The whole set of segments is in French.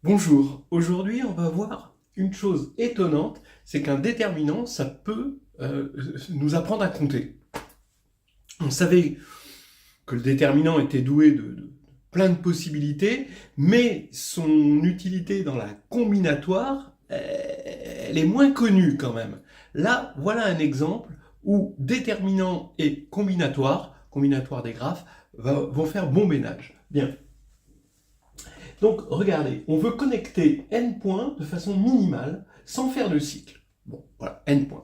Bonjour, aujourd'hui on va voir une chose étonnante, c'est qu'un déterminant, ça peut nous apprendre à compter. On savait que le déterminant était doué de plein de possibilités, mais son utilité dans la combinatoire, elle est moins connue quand même. Là, voilà un exemple où déterminant et combinatoire des graphes, vont faire bon ménage. Bien. Donc, regardez, on veut connecter n points de façon minimale, sans faire de cycle. Bon, voilà, n points.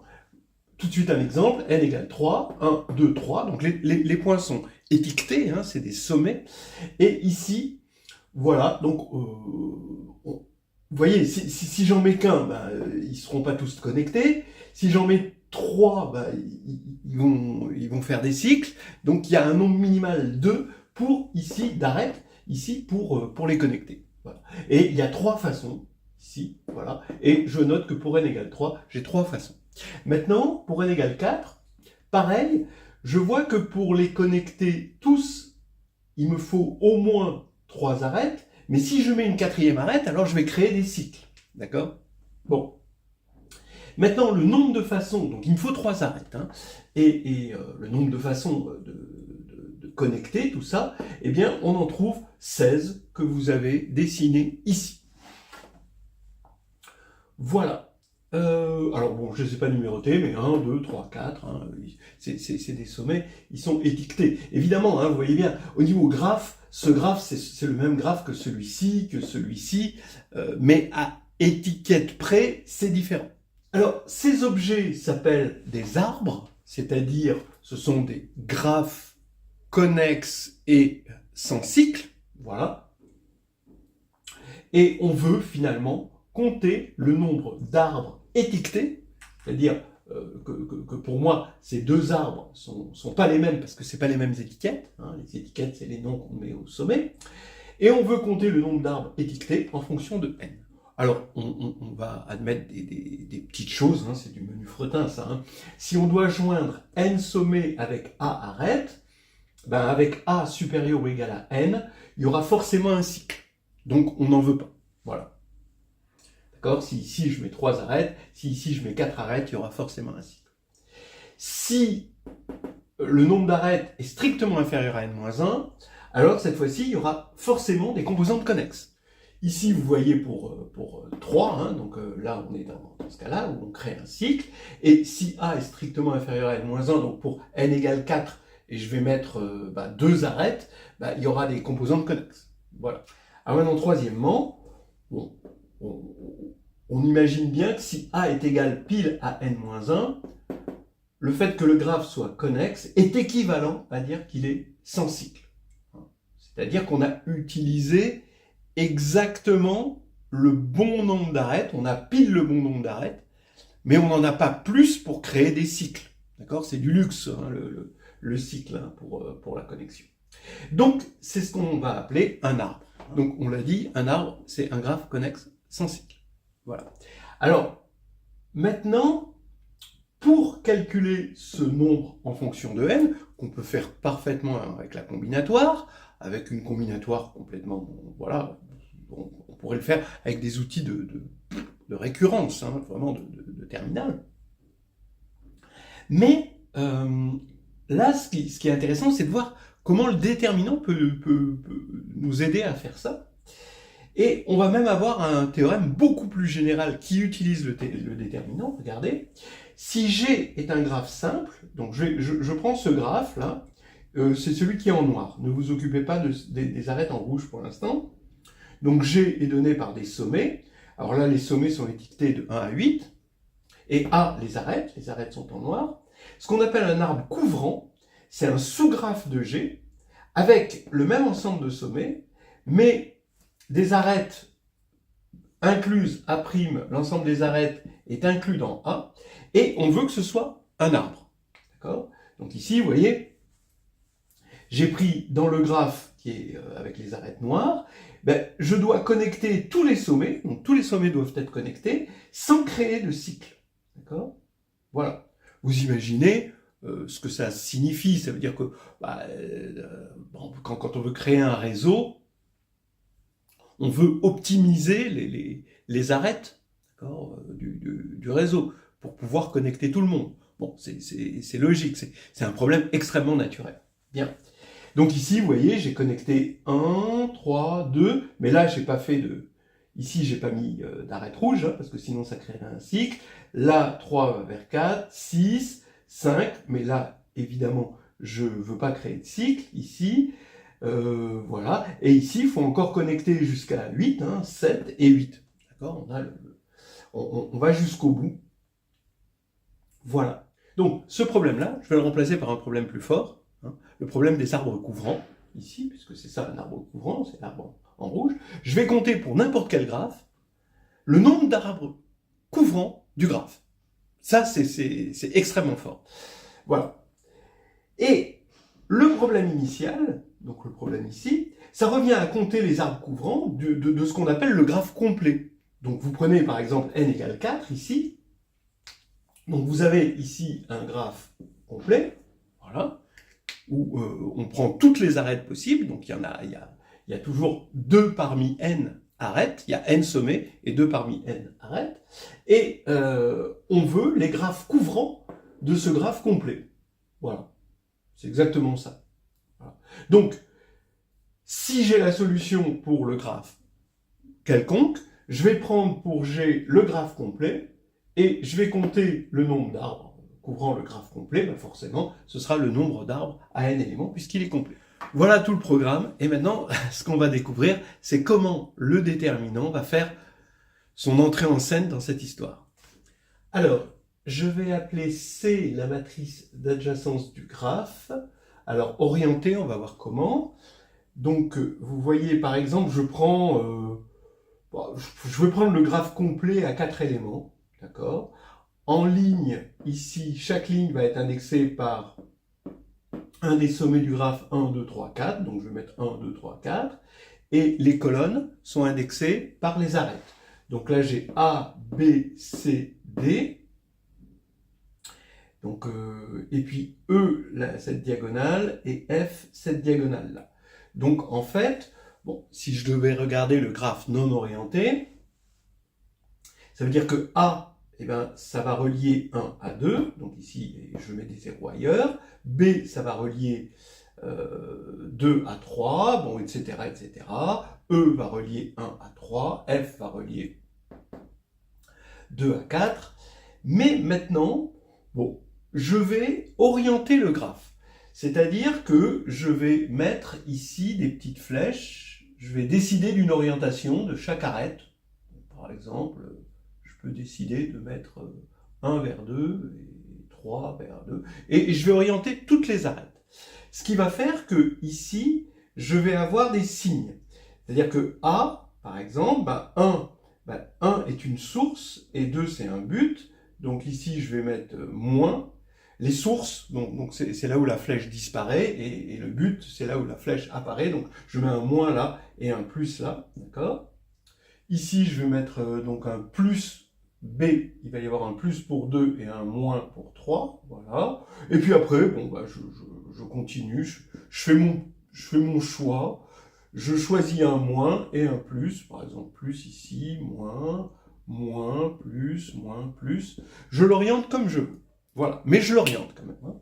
Tout de suite un exemple, n égale 3, 1, 2, 3. Donc les points sont étiquetés, hein, c'est des sommets. Et ici, voilà, donc, vous voyez, si j'en mets qu'un, ben, ils ne seront pas tous connectés. Si j'en mets 3, ben, ils vont faire des cycles. Donc il y a un nombre minimal 2 pour, ici, d'arêtes, ici, pour les connecter. Voilà. Et il y a 3 façons, ici, voilà. Et je note que pour n égale 3, j'ai 3 façons. Maintenant, pour n égale 4, pareil, je vois que pour les connecter tous, il me faut au moins 3 arêtes, mais si je mets une quatrième arête, alors je vais créer des cycles. D'accord? Bon. Maintenant, le nombre de façons, donc il me faut 3 arêtes, hein, et le nombre de façons de connecter tout ça, eh bien, on en trouve 16 que vous avez dessinées ici. Voilà. Alors bon, je ne les ai pas numérotés, mais 1, 2, 3, 4, hein, c'est des sommets, ils sont étiquetés. Évidemment, hein, vous voyez bien, au niveau graphe, ce graphe, c'est le même graphe que celui-ci, mais à étiquette près, c'est différent. Alors, ces objets s'appellent des arbres, c'est-à-dire ce sont des graphes connexes et sans cycle, voilà. Et on veut finalement compter le nombre d'arbres étiquetés, c'est-à-dire que pour moi, ces deux arbres sont pas les mêmes parce que c'est pas les mêmes étiquettes. Hein, les étiquettes, c'est les noms qu'on met au sommet. Et on veut compter le nombre d'arbres étiquetés en fonction de n. Alors, on va admettre des petites choses, hein, c'est du menu fretin ça. Hein. Si on doit joindre n sommets avec a arête, ben avec a supérieur ou égal à n, il y aura forcément un cycle. Donc, on n'en veut pas. Voilà. D'accord? Si ici je mets 3 arêtes, si ici je mets 4 arêtes, il y aura forcément un cycle. Si le nombre d'arêtes est strictement inférieur à n-1, alors cette fois-ci, il y aura forcément des composantes connexes. Ici, vous voyez pour 3, hein, donc là, on est dans ce cas-là, où on crée un cycle. Et si A est strictement inférieur à n-1, donc pour n égale 4, et je vais mettre 2 arêtes, il y aura des composantes connexes. Voilà. Alors maintenant, troisièmement, bon, on imagine bien que si A est égal pile à n-1, le fait que le graphe soit connexe est équivalent à dire qu'il est sans cycle. C'est-à-dire qu'on a utilisé exactement le bon nombre d'arêtes, on a pile le bon nombre d'arêtes, mais on n'en a pas plus pour créer des cycles. D'accord? C'est du luxe, hein, le cycle, hein, pour la connexion. Donc, c'est ce qu'on va appeler un arbre. Donc, on l'a dit, un arbre, c'est un graphe connexe sans cycle. Voilà. Alors, maintenant, pour calculer ce nombre en fonction de n, qu'on peut faire parfaitement avec la combinatoire, avec une combinatoire complètement, voilà, on pourrait le faire avec des outils de récurrence, hein, vraiment de terminal. Mais là, ce qui est intéressant, c'est de voir comment le déterminant peut nous aider à faire ça. Et on va même avoir un théorème beaucoup plus général qui utilise le déterminant. Regardez, si G est un graphe simple, donc je prends ce graphe-là, c'est celui qui est en noir. Ne vous occupez pas des arêtes en rouge pour l'instant. Donc G est donné par des sommets. Alors là, les sommets sont étiquetés de 1 à 8. Et A, les arêtes sont en noir. Ce qu'on appelle un arbre couvrant, c'est un sous-graphe de G avec le même ensemble de sommets, mais des arêtes incluses A', l'ensemble des arêtes est inclus dans A, et on veut que ce soit un arbre. D'accord? Donc ici, vous voyez, j'ai pris dans le graphe qui est avec les arêtes noires, je dois connecter tous les sommets, donc tous les sommets doivent être connectés, sans créer de cycle. D'accord? Voilà. Vous imaginez ce que ça signifie. Ça veut dire que quand on veut créer un réseau, on veut optimiser les arêtes, d'accord, du réseau pour pouvoir connecter tout le monde. Bon, c'est logique, c'est un problème extrêmement naturel. Bien. Donc ici, vous voyez, j'ai connecté 1, 3, 2, mais là, j'ai pas fait de... Ici, j'ai pas mis d'arête rouge, hein, parce que sinon, ça créerait un cycle. Là, 3 vers 4, 6, 5, mais là, évidemment, je veux pas créer de cycle, ici. Voilà. Et ici, il faut encore connecter jusqu'à 8, hein, 7 et 8. D'accord, on va jusqu'au bout. Voilà. Donc, ce problème-là, je vais le remplacer par un problème plus fort, hein, le problème des arbres couvrants, ici, puisque c'est ça un arbre couvrant, c'est l'arbre en rouge. Je vais compter pour n'importe quel graphe le nombre d'arbres couvrants du graphe. Ça, c'est extrêmement fort. Voilà. Et le problème initial, donc le problème ici, ça revient à compter les arbres couvrants de ce qu'on appelle le graphe complet. Donc vous prenez par exemple n égale 4 ici. Donc vous avez ici un graphe complet, voilà, où on prend toutes les arêtes possibles. Donc il y a toujours 2 parmi n arêtes, il y a n sommets et 2 parmi n arêtes. Et on veut les graphes couvrants de ce graphe complet. Voilà. C'est exactement ça. Voilà. Donc, si j'ai la solution pour le graphe quelconque, je vais prendre pour G le graphe complet, et je vais compter le nombre d'arbres couvrant le graphe complet, ben forcément, ce sera le nombre d'arbres à n éléments, puisqu'il est complet. Voilà tout le programme, et maintenant, ce qu'on va découvrir, c'est comment le déterminant va faire son entrée en scène dans cette histoire. Alors, je vais appeler C la matrice d'adjacence du graphe. Alors, orienté, on va voir comment. Donc, vous voyez, par exemple, je vais prendre le graphe complet à 4 éléments. D'accord ? En ligne, ici, chaque ligne va être indexée par un des sommets du graphe 1, 2, 3, 4. Donc, je vais mettre 1, 2, 3, 4. Et les colonnes sont indexées par les arêtes. Donc là, j'ai A, B, C, D. Donc, et puis E, là, cette diagonale, et F, cette diagonale-là. Donc, en fait, bon, si je devais regarder le graphe non orienté, ça veut dire que A, eh ben, ça va relier 1 à 2, donc ici, je mets des zéros ailleurs. B, ça va relier 2 à 3, bon, etc., etc. E va relier 1 à 3, F va relier 2 à 4. Mais maintenant, bon, je vais orienter le graphe. C'est-à-dire que je vais mettre ici des petites flèches, je vais décider d'une orientation de chaque arête. Par exemple, je peux décider de mettre 1 vers 2 et 3 vers 2. Et je vais orienter toutes les arêtes. Ce qui va faire que ici, je vais avoir des signes. C'est-à-dire que A, par exemple, 1 est une source et 2 c'est un but. Donc ici, je vais mettre moins. Les sources, donc c'est là où la flèche disparaît, et le but, c'est là où la flèche apparaît. Donc je mets un moins là et un plus là, d'accord ? Ici, je vais mettre donc un plus B, il va y avoir un plus pour 2 et un moins pour 3, voilà. Et puis après, bon, je continue, je fais mon choix, je choisis un moins et un plus, par exemple plus ici, moins, plus, je l'oriente comme je veux. Voilà, mais je l'oriente quand même. Hein.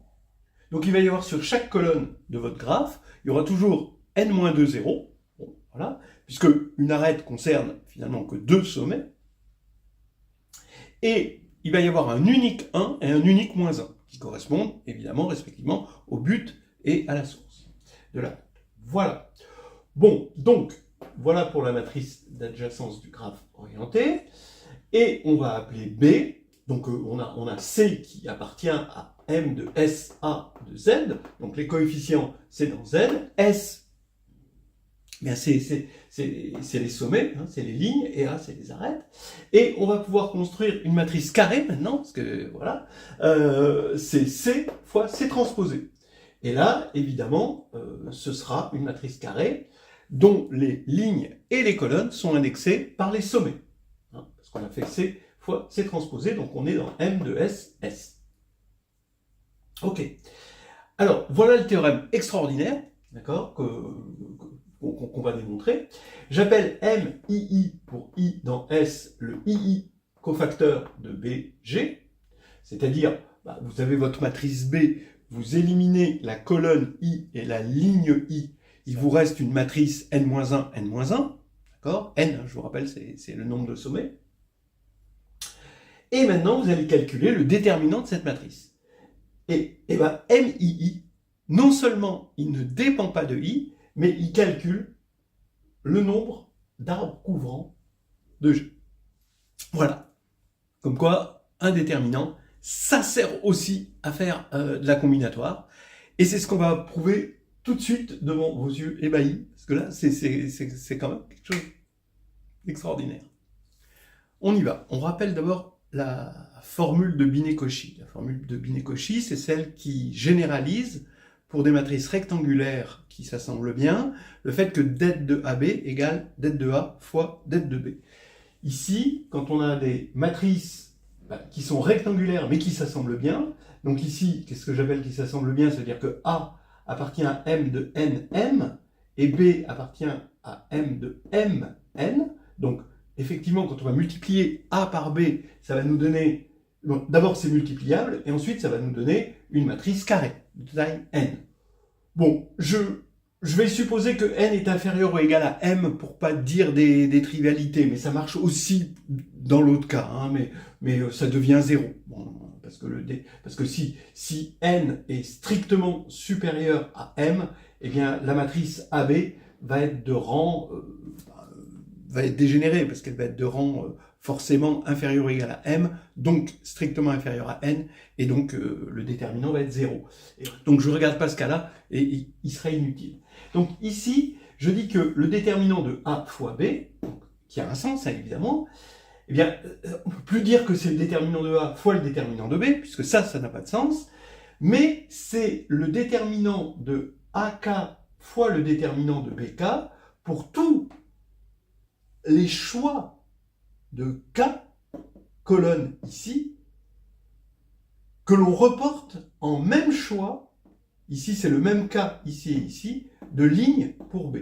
Donc il va y avoir sur chaque colonne de votre graphe, il y aura toujours n-2 zéros, bon, voilà, puisque une arête concerne finalement que 2 sommets, et il va y avoir un unique 1 et un unique moins 1, qui correspondent évidemment respectivement au but et à la source de l'arête. Voilà. Bon, donc, voilà pour la matrice d'adjacence du graphe orienté, et on va appeler B. Donc on a C qui appartient à M de S, A de Z. Donc les coefficients, c'est dans Z. S, bien c'est les sommets, hein, c'est les lignes, et A, c'est les arêtes. Et on va pouvoir construire une matrice carrée maintenant, parce que voilà, c'est C fois C transposé. Et là, évidemment, ce sera une matrice carrée dont les lignes et les colonnes sont indexées par les sommets. Hein, parce qu'on a fait C fois C transposé, donc on est dans M de S, S. Ok. Alors, voilà le théorème extraordinaire, d'accord, qu'on va démontrer. J'appelle MII pour I dans S, le II cofacteur de BG, c'est-à-dire, vous avez votre matrice B, vous éliminez la colonne I et la ligne I, il vous reste une matrice N-1, N-1, d'accord? N, je vous rappelle, c'est le nombre de sommets. Et maintenant, vous allez calculer le déterminant de cette matrice. Et MII, non seulement il ne dépend pas de I, mais il calcule le nombre d'arbres couvrants de G. Voilà. Comme quoi, un déterminant, ça sert aussi à faire de la combinatoire. Et c'est ce qu'on va prouver tout de suite devant vos yeux ébahis. Parce que là, c'est quand même quelque chose d'extraordinaire. On y va. On rappelle d'abord la formule de Binet-Cauchy. La formule de Binet-Cauchy, c'est celle qui généralise pour des matrices rectangulaires qui s'assemblent bien, le fait que det de AB égale det de A fois det de B. Ici, quand on a des matrices qui sont rectangulaires mais qui s'assemblent bien, donc ici, qu'est-ce que j'appelle qui s'assemblent bien? C'est-à-dire que A appartient à M de NM et B appartient à M de MN. Donc, effectivement, quand on va multiplier A par B, ça va nous donner... D'abord, c'est multipliable, et ensuite, ça va nous donner une matrice carrée, de taille n. Bon, je vais supposer que n est inférieur ou égal à m pour pas dire des trivialités, mais ça marche aussi dans l'autre cas, hein, mais ça devient 0. Bon, parce que si n est strictement supérieur à m, eh bien, la matrice AB va être de rang... va être dégénérée, parce qu'elle va être de rang forcément inférieur ou égal à m, donc strictement inférieur à n, et donc le déterminant va être 0. Et donc je ne regarde pas ce cas-là, et il serait inutile. Donc ici, je dis que le déterminant de A fois B, qui a un sens, hein, évidemment, eh bien, on ne peut plus dire que c'est le déterminant de A fois le déterminant de B, puisque ça n'a pas de sens, mais c'est le déterminant de AK fois le déterminant de BK pour tous les choix de K, colonne ici, que l'on reporte en même choix, ici c'est le même K, ici et ici, de ligne pour B.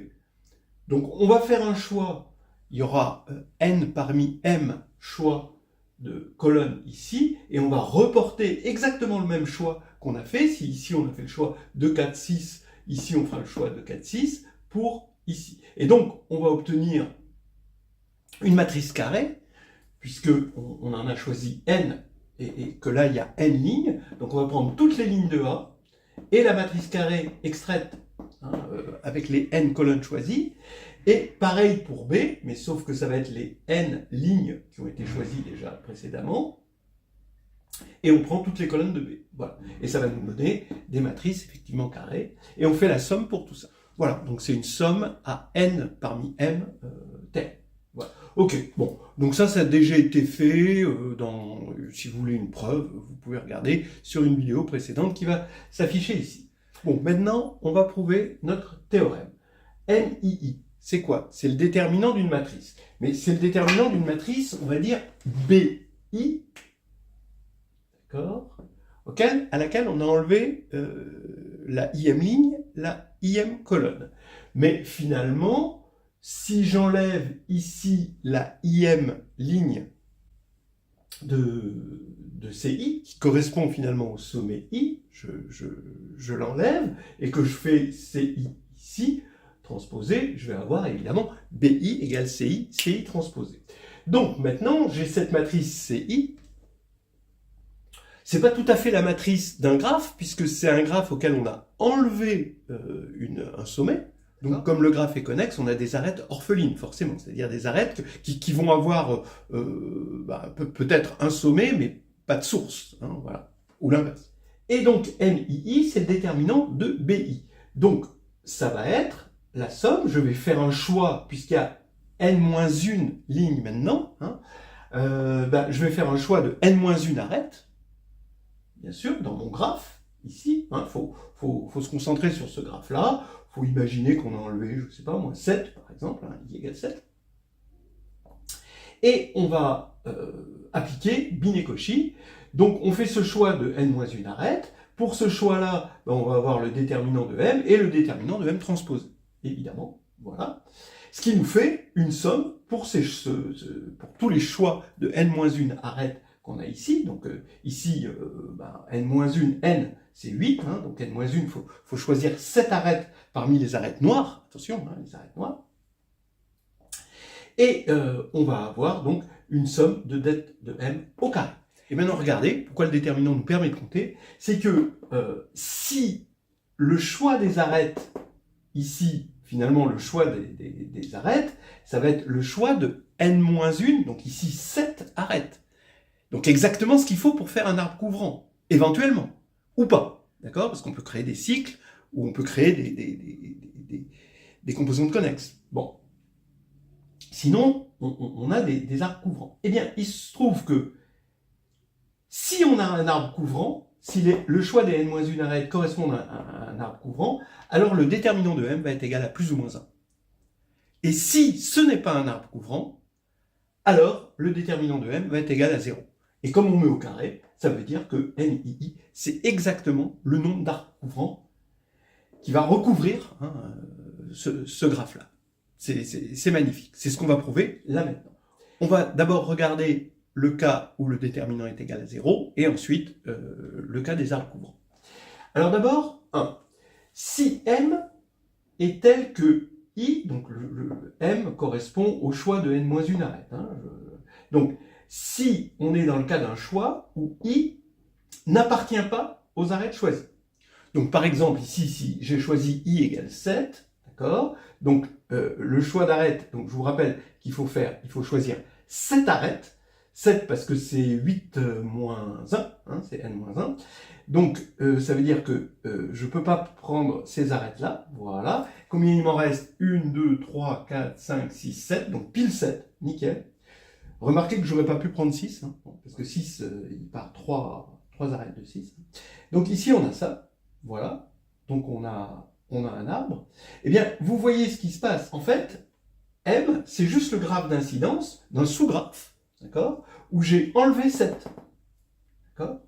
Donc on va faire un choix, il y aura n parmi m choix de colonne ici, et on va reporter exactement le même choix qu'on a fait. Si ici on a fait le choix de 4, 6, ici on fera le choix de 4, 6 pour ici. Et donc on va obtenir une matrice carrée, puisque on en a choisi n, et que là il y a n lignes, donc on va prendre toutes les lignes de A, et la matrice carrée extraite, hein, avec les n colonnes choisies, et pareil pour B, mais sauf que ça va être les n lignes qui ont été choisies déjà précédemment, et on prend toutes les colonnes de B. Voilà. Et ça va nous donner des matrices effectivement carrées, et on fait la somme pour tout ça. Voilà, donc c'est une somme à n parmi m telle. Voilà. Ok, bon, donc ça a déjà été fait, si vous voulez une preuve, vous pouvez regarder sur une vidéo précédente qui va s'afficher ici. Bon, maintenant, on va prouver notre théorème. MII, c'est quoi? C'est le déterminant d'une matrice. Mais c'est le déterminant d'une matrice, on va dire, BI, d'accord, à laquelle on a enlevé la IM ligne, la IM colonne. Mais finalement, si j'enlève ici la IM ligne de CI, qui correspond finalement au sommet I, je l'enlève, et que je fais CI ici, transposé, je vais avoir évidemment BI égale CI, CI transposé. Donc maintenant, j'ai cette matrice CI. C'est pas tout à fait la matrice d'un graphe, puisque c'est un graphe auquel on a enlevé un sommet. Donc, comme le graphe est connexe, on a des arêtes orphelines, forcément. C'est-à-dire des arêtes qui vont avoir peut-être un sommet, mais pas de source. Hein, voilà. Ou l'inverse. Et donc, MII, c'est le déterminant de BI. Donc, ça va être la somme. Je vais faire un choix, puisqu'il y a n-1 ligne maintenant. Hein, je vais faire un choix de n-1 arête, bien sûr, dans mon graphe, ici. Il faut se concentrer sur ce graphe-là. Il faut imaginer qu'on a enlevé, je ne sais pas moi, 7 par exemple, hein, I égale 7. Et on va appliquer Binet-Cauchy. Donc on fait ce choix de n-1 arête. Pour ce choix-là, on va avoir le déterminant de m et le déterminant de m transposé, évidemment. voilà. Ce qui nous fait une somme pour tous les choix de n-1 arêtes qu'on a ici. Donc ici, n-1, n, c'est 8, hein, donc n-1, il faut choisir 7 arêtes parmi les arêtes noires, attention, hein, les arêtes noires. Et on va avoir donc une somme de det de m au carré. Et maintenant, regardez, pourquoi le déterminant nous permet de compter, c'est que si le choix des arêtes, ici, finalement, le choix des arêtes, ça va être le choix de n-1, donc ici 7 arêtes. Donc exactement ce qu'il faut pour faire un arbre couvrant, éventuellement, ou pas, d'accord? Parce qu'on peut créer des cycles, ou on peut créer des composantes connexes. Bon. Sinon, on a des arbres couvrants. Eh bien, il se trouve que si on a un arbre couvrant, si le choix des n-1 arêtes correspond à un arbre couvrant, alors le déterminant de m va être égal à plus ou moins 1. Et si ce n'est pas un arbre couvrant, alors le déterminant de m va être égal à 0. Et comme on met au carré, ça veut dire que NII, c'est exactement le nombre d'arbres couvrants qui va recouvrir ce graphe-là. C'est magnifique. C'est ce qu'on va prouver là maintenant. On va d'abord regarder le cas où le déterminant est égal à 0, et ensuite le cas des arbres couvrants. Alors d'abord, 1. Si m est tel que i, donc le m correspond au choix de n-1 arête. Hein, donc, si on est dans le cas d'un choix où i n'appartient pas aux arêtes choisies. Donc par exemple, ici, si j'ai choisi i égale 7, d'accord? Donc le choix d'arête, donc je vous rappelle qu'il faut choisir 7 arêtes, 7 parce que c'est 8 moins 1, hein, c'est n-1. Donc ça veut dire que je ne peux pas prendre ces arêtes-là, voilà. Combien il m'en reste? 1, 2, 3, 4, 5, 6, 7, donc pile 7, nickel. Remarquez que j'aurais pas pu prendre 6, hein, parce que 6, il part 3 arêtes de 6. Donc ici, on a ça, voilà. Donc on a un arbre. Eh bien, vous voyez ce qui se passe. En fait, M, c'est juste le graphe d'incidence d'un sous-graphe, d'accord, où j'ai enlevé 7. D'accord?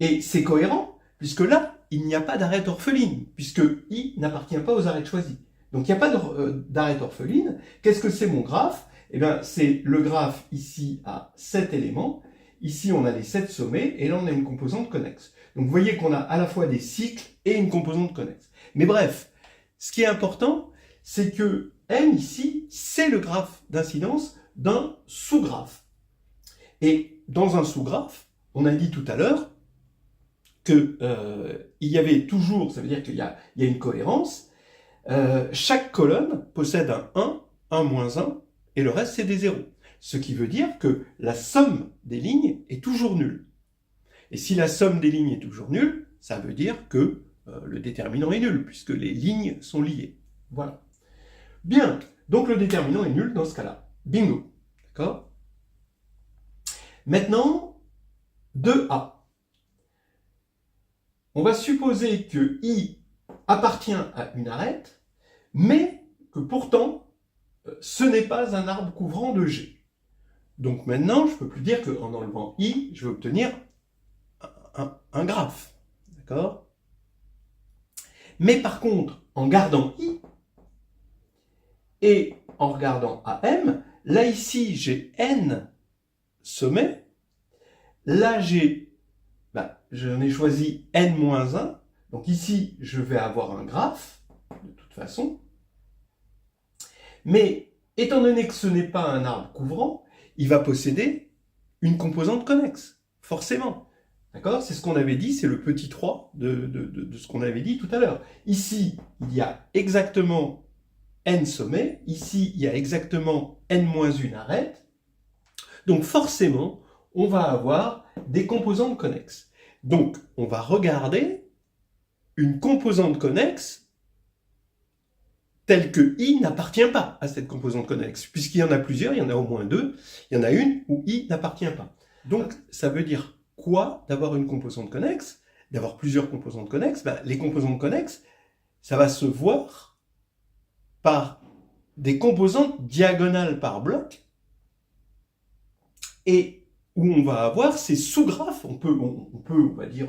Et c'est cohérent, puisque là, il n'y a pas d'arête orpheline, puisque I n'appartient pas aux arêtes choisies. Donc il n'y a pas d'arête orpheline. Qu'est-ce que c'est mon graphe? Eh bien, c'est le graphe ici à 7 éléments. Ici, on a les 7 sommets, et là, on a une composante connexe. Donc, vous voyez qu'on a à la fois des cycles et une composante connexe. Mais bref, ce qui est important, c'est que M, ici, c'est le graphe d'incidence d'un sous-graphe. Et dans un sous-graphe, on a dit tout à l'heure qu'il y avait toujours, ça veut dire qu'il y a une cohérence, chaque colonne possède un 1, un moins 1, et le reste, c'est des zéros. Ce qui veut dire que la somme des lignes est toujours nulle. Et si la somme des lignes est toujours nulle, ça veut dire que le déterminant est nul, puisque les lignes sont liées. Voilà. Bien, donc le déterminant est nul dans ce cas-là. Bingo. D'accord? Maintenant, 2A. On va supposer que I appartient à une arête, mais que pourtant, ce n'est pas un arbre couvrant de G. Donc maintenant, je ne peux plus dire qu'en enlevant I, je vais obtenir un graphe. D'accord? Mais par contre, en gardant I, et en regardant AM, là ici, j'ai N sommets. Là, j'en ai choisi N-1. Donc ici, je vais avoir un graphe, de toute façon. Mais, étant donné que ce n'est pas un arbre couvrant, il va posséder une composante connexe, forcément. D'accord? C'est ce qu'on avait dit, c'est le petit 3 de ce qu'on avait dit tout à l'heure. Ici, il y a exactement n sommets, ici, il y a exactement n-1 arête. Donc forcément, on va avoir des composantes connexes. Donc, on va regarder une composante connexe telle que I n'appartient pas à cette composante connexe. Puisqu'il y en a plusieurs, il y en a au moins 2, il y en a une où I n'appartient pas. Donc, ça veut dire quoi d'avoir une composante connexe? D'avoir plusieurs composantes connexes? Les composantes connexes, ça va se voir par des composantes diagonales par bloc, et où on va avoir ces sous-graphes. On peut, on va dire,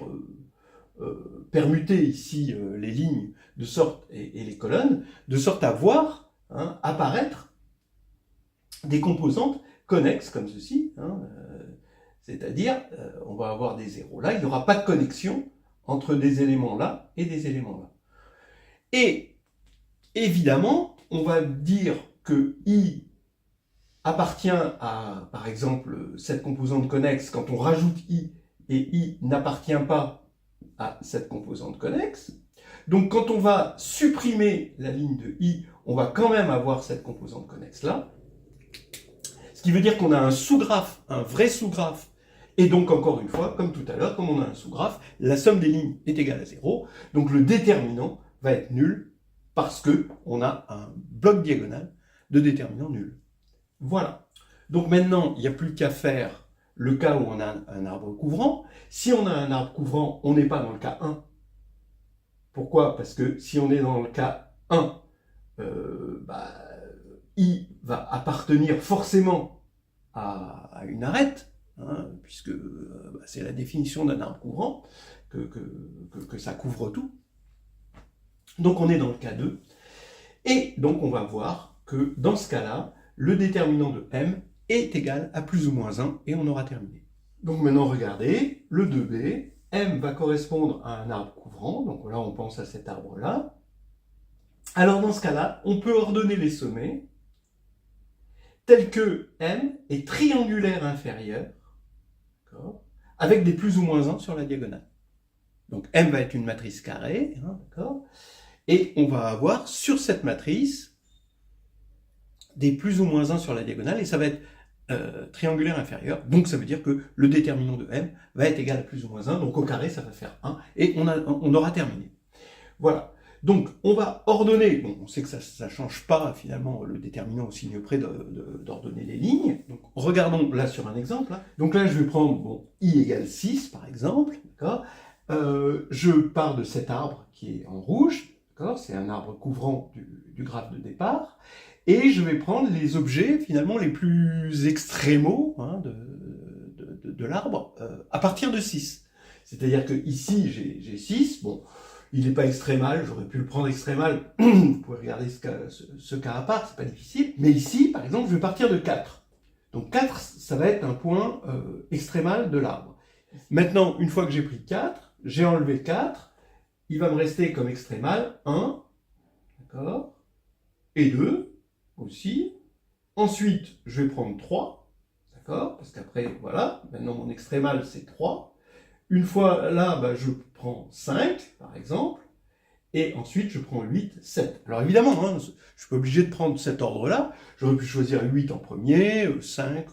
permuter ici les lignes de sorte et les colonnes, de sorte à voir hein, apparaître des composantes connexes comme ceci, hein, c'est-à-dire on va avoir des zéros là, il n'y aura pas de connexion entre des éléments là et des éléments là. Et évidemment, on va dire que I appartient à, par exemple, cette composante connexe quand on rajoute I, et I n'appartient pas à cette composante connexe. Donc quand on va supprimer la ligne de I, on va quand même avoir cette composante connexe là. Ce qui veut dire qu'on a un sous-graphe, un vrai sous-graphe. Et donc encore une fois, comme tout à l'heure, comme on a un sous-graphe, la somme des lignes est égale à 0. Donc le déterminant va être nul parce qu'on a un bloc diagonal de déterminant nul. Voilà. Donc maintenant, il n'y a plus qu'à faire le cas où on a un arbre couvrant. Si on a un arbre couvrant, on n'est pas dans le cas 1. Pourquoi? Parce que si on est dans le cas 1, I va appartenir forcément à une arête, hein, puisque c'est la définition d'un arbre couvrant, que ça couvre tout. Donc on est dans le cas 2. Et donc on va voir que dans ce cas-là, le déterminant de M est égal à plus ou moins 1, et on aura terminé. Donc maintenant, regardez, le 2b, M va correspondre à un arbre couvrant, donc là on pense à cet arbre-là. Alors dans ce cas-là, on peut ordonner les sommets tels que M est triangulaire inférieur, avec des plus ou moins 1 sur la diagonale. Donc M va être une matrice carrée, hein, d'accord, et on va avoir sur cette matrice des plus ou moins 1 sur la diagonale, et ça va être triangulaire inférieur, donc ça veut dire que le déterminant de M va être égal à plus ou moins 1, donc au carré ça va faire 1, et on aura terminé. Voilà, donc on va ordonner, bon, on sait que ça ne change pas finalement le déterminant au signe près d'ordonner les lignes, donc regardons là sur un exemple, hein. Donc là je vais prendre bon, I égale 6 par exemple, d'accord, je pars de cet arbre qui est en rouge, c'est un arbre couvrant du graphe de départ, et je vais prendre les objets finalement les plus extrémaux hein, de l'arbre à partir de 6. C'est-à-dire que ici j'ai 6, bon, il n'est pas extrémal, j'aurais pu le prendre extrémal, vous pouvez regarder ce cas à part, c'est pas difficile, mais ici par exemple je vais partir de 4. Donc 4 ça va être un point extrémal de l'arbre. Maintenant, une fois que j'ai pris 4, j'ai enlevé 4, il va me rester comme extrémal 1, d'accord, et 2 aussi. Ensuite, je vais prendre 3, d'accord, parce qu'après, voilà, maintenant mon extrémal c'est 3. Une fois là, je prends 5, par exemple, et ensuite je prends 8, 7. Alors évidemment, hein, je ne suis pas obligé de prendre cet ordre-là, j'aurais pu choisir 8 en premier, 5,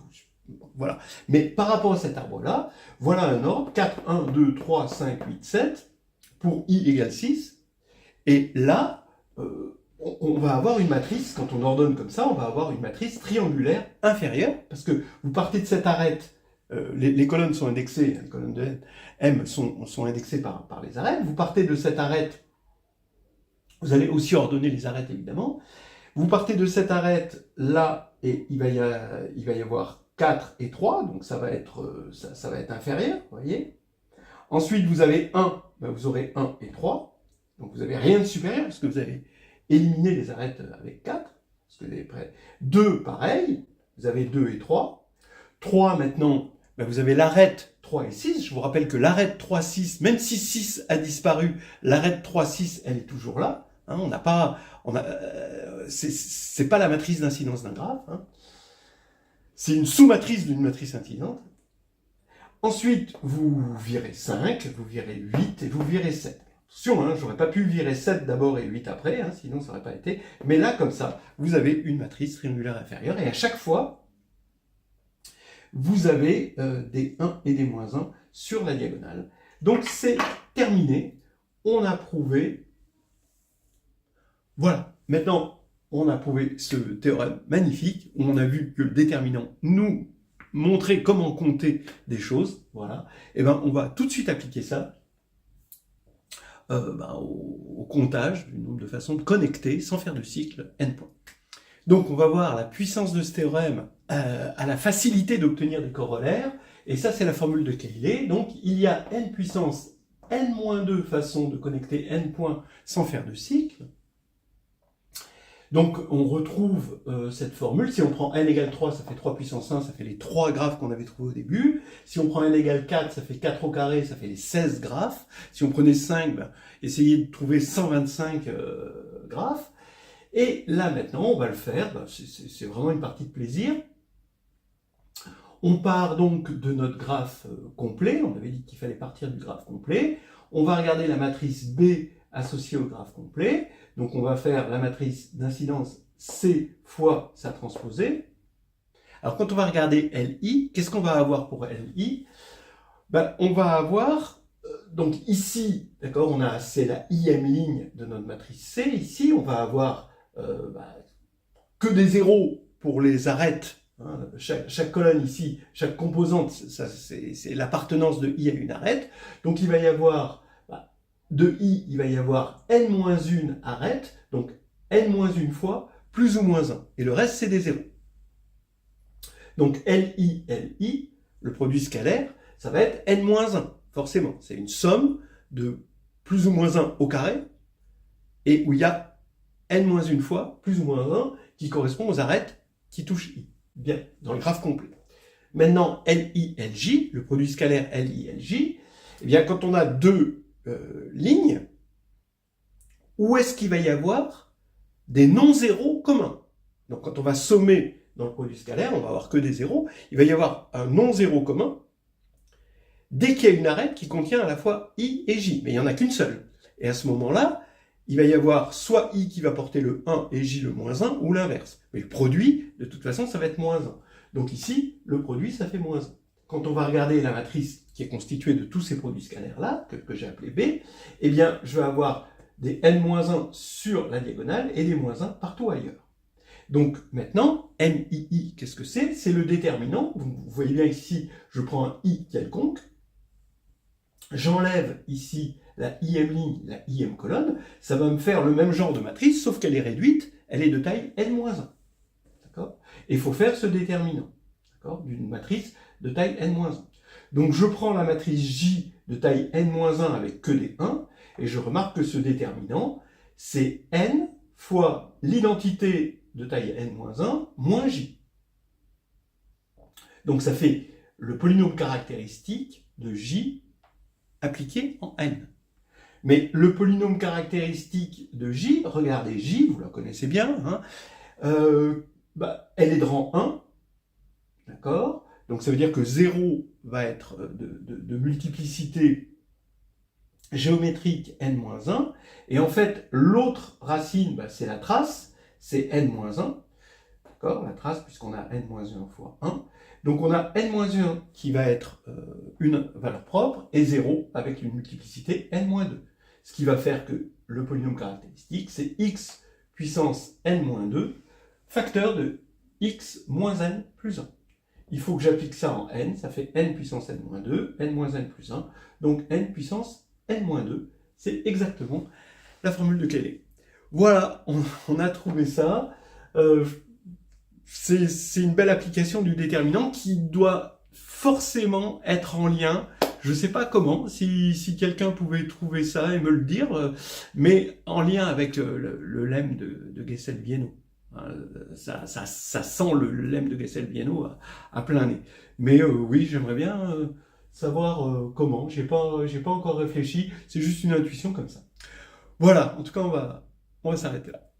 voilà. Mais par rapport à cet arbre-là, voilà un ordre, 4, 1, 2, 3, 5, 8, 7, pour I égale 6, et là, on va avoir une matrice, quand on ordonne comme ça, on va avoir une matrice triangulaire inférieure, parce que vous partez de cette arête, les colonnes sont indexées, les colonnes de M sont indexées par les arêtes, vous partez de cette arête, vous allez aussi ordonner les arêtes évidemment, vous partez de cette arête là, et il va y avoir 4 et 3, donc ça va être inférieur, vous voyez. Ensuite vous avez 1, vous aurez 1 et 3, donc vous n'avez rien de supérieur, parce que vous avez éliminé les arêtes avec 4, parce que vous avez près 2, pareil, vous avez 2 et 3. 3, maintenant, vous avez l'arête 3 et 6. Je vous rappelle que l'arête 3, 6, même si 6 a disparu, l'arête 3, 6, elle est toujours là. Hein, c'est pas la matrice d'incidence d'un graphe. Hein. C'est une sous-matrice d'une matrice incidente. Ensuite, vous virez 5, vous virez 8 et vous virez 7. Attention, hein, j'aurais pas pu virer 7 d'abord et 8 après, hein, sinon ça n'aurait pas été. Mais là, comme ça, vous avez une matrice triangulaire inférieure, et à chaque fois, vous avez des 1 et des moins 1 sur la diagonale. Donc c'est terminé, on a prouvé, voilà, maintenant on a prouvé ce théorème magnifique, où on a vu que le déterminant nous montrait comment compter des choses, voilà, et on va tout de suite appliquer ça au comptage du nombre de façons de connecter sans faire de cycle n points. Donc on va voir la puissance de ce théorème à la facilité d'obtenir des corollaires, et ça c'est la formule de Cayley. Donc il y a n puissance n-2 façons de connecter n points sans faire de cycle. Donc on retrouve cette formule. Si on prend n égale 3, ça fait 3 puissance 1, ça fait les 3 graphes qu'on avait trouvés au début. Si on prend n égale 4, ça fait 4 au carré, ça fait les 16 graphes. Si on prenait 5, ben, essayez de trouver 125 graphes. Et là maintenant, on va le faire, ben, c'est vraiment une partie de plaisir. On part donc de notre graphe complet, on avait dit qu'il fallait partir du graphe complet. On va regarder la matrice B associée au graphe complet. Donc on va faire la matrice d'incidence C fois sa transposée. Alors quand on va regarder LI, qu'est-ce qu'on va avoir pour LI? Ben, on va avoir, donc ici, d'accord, c'est la ième ligne de notre matrice C. Ici, on va avoir que des zéros pour les arêtes. Hein, chaque colonne ici, chaque composante, c'est l'appartenance de I à une arête. Donc il va y avoir, de I, il va y avoir n-1 arête, donc n-1 fois, plus ou moins 1. Et le reste, c'est des zéros. Donc LI, le produit scalaire, ça va être n-1, forcément. C'est une somme de plus ou moins 1 au carré, et où il y a n-1 fois, plus ou moins 1, qui correspond aux arêtes qui touchent I. Bien, dans le graphe complet. Maintenant, LI, le produit scalaire LI, eh bien, quand on a deux lignes, où est-ce qu'il va y avoir des non-zéros communs? Donc, quand on va sommer dans le produit scalaire, on va avoir que des zéros, il va y avoir un non-zéro commun dès qu'il y a une arête qui contient à la fois I et J, mais il n'y en a qu'une seule. Et à ce moment-là, il va y avoir soit I qui va porter le 1 et J le moins 1, ou l'inverse. Mais le produit, de toute façon, ça va être moins 1. Donc ici, le produit, ça fait moins 1. Quand on va regarder la matrice qui est constituée de tous ces produits scalaires-là, que j'ai appelé B, eh bien, je vais avoir des n-1 sur la diagonale et des moins 1 partout ailleurs. Donc maintenant, NII, qu'est-ce que c'est? C'est le déterminant. Donc, vous voyez bien ici, je prends un I quelconque, j'enlève ici la ième ligne, la ième colonne, ça va me faire le même genre de matrice, sauf qu'elle est réduite, elle est de taille n-1. D'accord? Et il faut faire ce déterminant, d'accord, d'une matrice de taille n-1. Donc je prends la matrice J de taille n-1 avec que des 1, et je remarque que ce déterminant, c'est n fois l'identité de taille n-1 moins J. Donc ça fait le polynôme caractéristique de J appliqué en n. Mais le polynôme caractéristique de J, regardez J, vous la connaissez bien, hein, elle est de rang 1, d'accord? Donc ça veut dire que 0 va être de multiplicité géométrique n-1, et en fait l'autre racine, c'est la trace, c'est n-1, d'accord? La trace, puisqu'on a n-1 fois 1. Donc on a n-1 qui va être une valeur propre, et 0 avec une multiplicité n-2. Ce qui va faire que le polynôme caractéristique, c'est x puissance n-2, facteur de x moins n plus 1. Il faut que j'applique ça en n, ça fait n puissance n-2, n moins n plus 1, donc n puissance n-2, c'est exactement la formule de Cayley. Voilà, on a trouvé ça. C'est une belle application du déterminant qui doit forcément être en lien. Je ne sais pas comment, si quelqu'un pouvait trouver ça et me le dire, mais en lien avec le lemme de Gessel-Bienot. Ça sent le lemme de Gessel-Bienot à plein nez. Mais oui, j'aimerais bien savoir comment. J'ai pas encore réfléchi, c'est juste une intuition comme ça. Voilà, en tout cas, on va s'arrêter là.